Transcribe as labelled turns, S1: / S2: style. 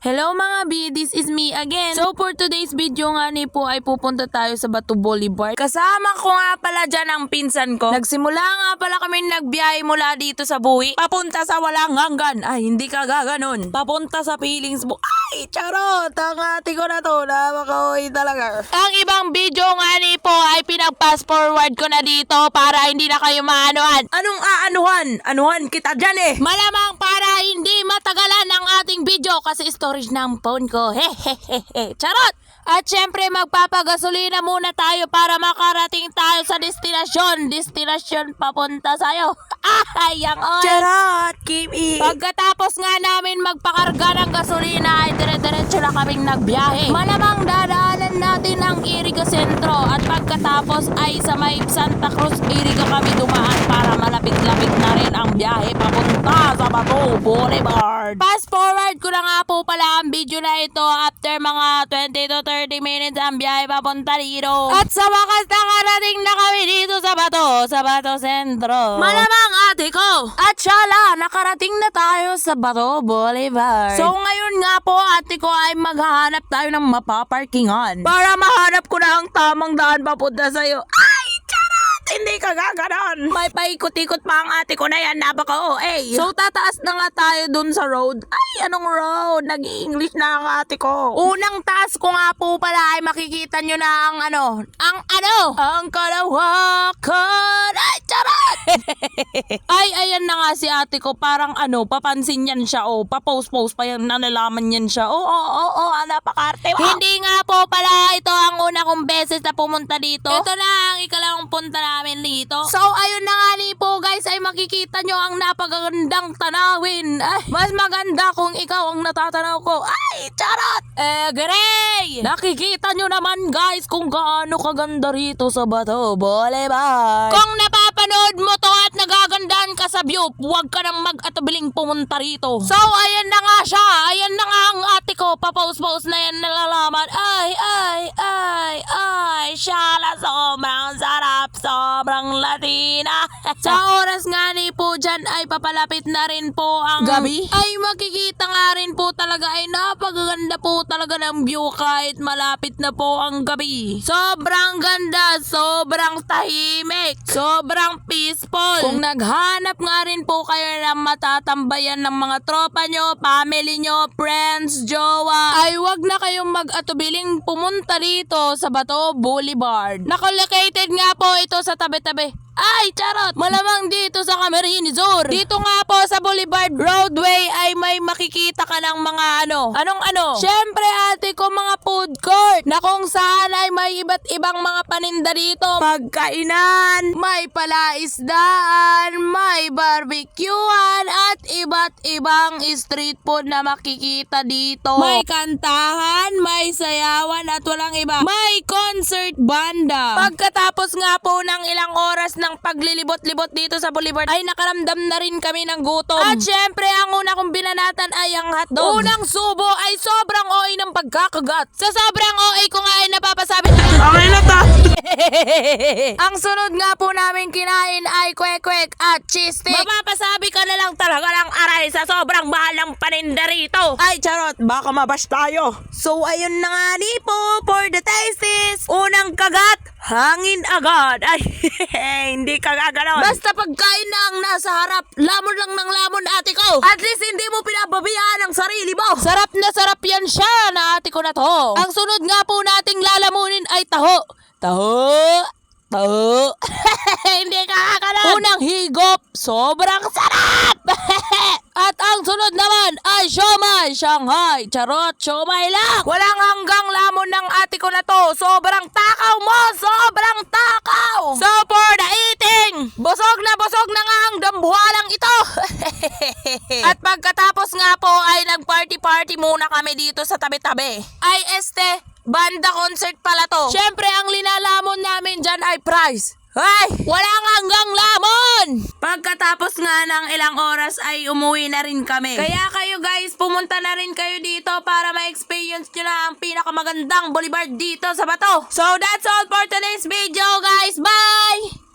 S1: Hello mga B, this is me again. So for today's video nga ni po ay pupunta tayo sa Bato Boulevard. Kasama ko nga pala dyan ang pinsan ko. Nagsimula nga pala kami nagbiyahe mula dito sa Buhi. Papunta sa walang hanggan. Ay, hindi ka gaganon. Papunta sa Feelings Book. Ay, charot! Ang ate ko na to. Napaka-uwi talaga. Ang ibang video nga ni po ay pinag-pass forward ko na dito para hindi na kayo maanuhan. Anong aanuhan? Anuhan kita dyan eh. Malamang para hindi matagalan ang ating video kasi storage ng phone ko. Hehehehe. Charot! At syempre magpapagasolina muna tayo para makarating tayo sa destinasyon. Destinasyon papunta sa'yo. Ay, ang oil. Charot! Keep it. Pagkatapos nga namin magpakarga ng gasolina ay dire-diretso na kaming nagbiyahe. Malamang dadaanan natin ang Iriga Sentro at pagkatapos ay sa may Santa Cruz Iriga kami dumaan para malapit-lapit na rin ang biyahe papunta sa Bato Boulevard. Fast forward ko na nga po pala ang video na ito after mga 20 to 30 minutes ang biyahe papunta dito. At sa wakas nakarating na kami dito sa Bato Sentro. Malamang ate ko. At syala, nakarating na tayo sa Bato Boulevard. So ngayon nga po ate ko ay maghahanap tayo ng mapaparkingan para mahanap ko na ang tamang daan papunta sa'yo. Ay, charot! Hindi ka gaganon. May paikot-ikot pa ang ate ko na yan. Napaka-OA. So tataas na nga tayo dun sa road. Ay, anong road? Nag-i-English na ang ate ko. Unang taas ko nga po pala ay makikita nyo na ang ang kalawakan. Ay, charot! Ay, ayan na nga si ate ko. Parang papansin yan siya. Pa-post-post pa yan. Nalalaman yan siya. Napakarte. Wow. Hindi nga po pala ito ang una kong beses na pumunta dito. Ito na ang ikalawang punta namin dito. So, ayun na nga ni po guys, ay makikita nyo ang napagandang tanawin. Ay, mas maganda kung ikaw ang natatanaw ko. Ay, charot! Gray! Nakikita nyo naman guys kung gaano kaganda rito sa Bato Boulevard. Kung napapanood mo to at nagagandahan ka sa view, huwag ka nang mag-atubiling pumunta rito. So, ayan na nga siya. Ayan na nga ang ate ko. Pa-post-post na yan nalalaman. Ay, syala, sobrang sarap, sobrang Latina. Sa oras nga ni po dyan ay papalapit na rin po ang gabi. Ay makikita nga rin po talaga ay napakaganda po talaga ng view kahit malapit na po ang gabi. Sobrang ganda, sobrang tahimik, sobrang peaceful. Kung naghanap nga rin po kayo ng matatambayan ng mga tropa nyo, family nyo, friends, jowa, ay wag na kayong mag-atubiling pumunta dito sa Bato Boulevard. Nakalocated nga po ito sa tabi-tabi. Ay, charot! Malamang dito sa Camarines Sur. Dito nga po sa Boulevard Roadway ay may makikita ka ng mga Anong? Siyempre ate ko, mga food court na kung saan ay may iba't ibang mga paninda dito. Pagkainan, may palaisdaan, may barbecuean at iba't ibang street food na makikita dito. May kantahan, may sayawan at walang iba. May concert banda. Pagkatapos nga po ng ilang oras ng paglilibot-libot dito sa Boulevard ay nakaramdam na rin kami ng gutom. At syempre ang una kong binanatan ay ang hotdog. Unang subo ay sobrang OA ng pagkakagat. Sa sobrang OA ko nga ay napapasabi okay na ta. Ang sunod nga po namin kinain ay kwek-kwek at cheese stick. Mapapasabi ka na lang talaga ng aray sa sobrang mahal ng paninda rito. Ay charot, baka mabash tayo. So ayun na nga ni po for the tasties. Unang kagat, hangin agad. Ay, hindi ka gaganon. Basta pagkain na ang nasa harap, lamon lang ng lamon ate ko. At least hindi mo pinababayaan ang sarili mo. Sarap na sarap yan siya na ate ko na to. Ang sunod nga po nating lalamunin ay taho. Hindi ka gaganon. Unang higop, sobrang sarap. At ang sunod naman ay siomai, Shanghai. Charot, siomai lang. Walang hanggang lamon ng ate ko na to. Sobrang takaw mo, sobrang takaw. So for the eating, busog na nga ang dambuhalang ito. At pagkatapos nga po ay nag-party muna kami dito sa tabi-tabi. Ay banda concert pala to. Syempre ang linalamon namin dyan ay prize. Ay! Walang hanggang lamon! Pagkatapos nga ng ilang oras ay umuwi na rin kami. Kaya kayo guys, pumunta na rin kayo dito para ma-experience nyo na ang pinakamagandang boulevard dito sa Bato. So that's all for today's video guys. Bye!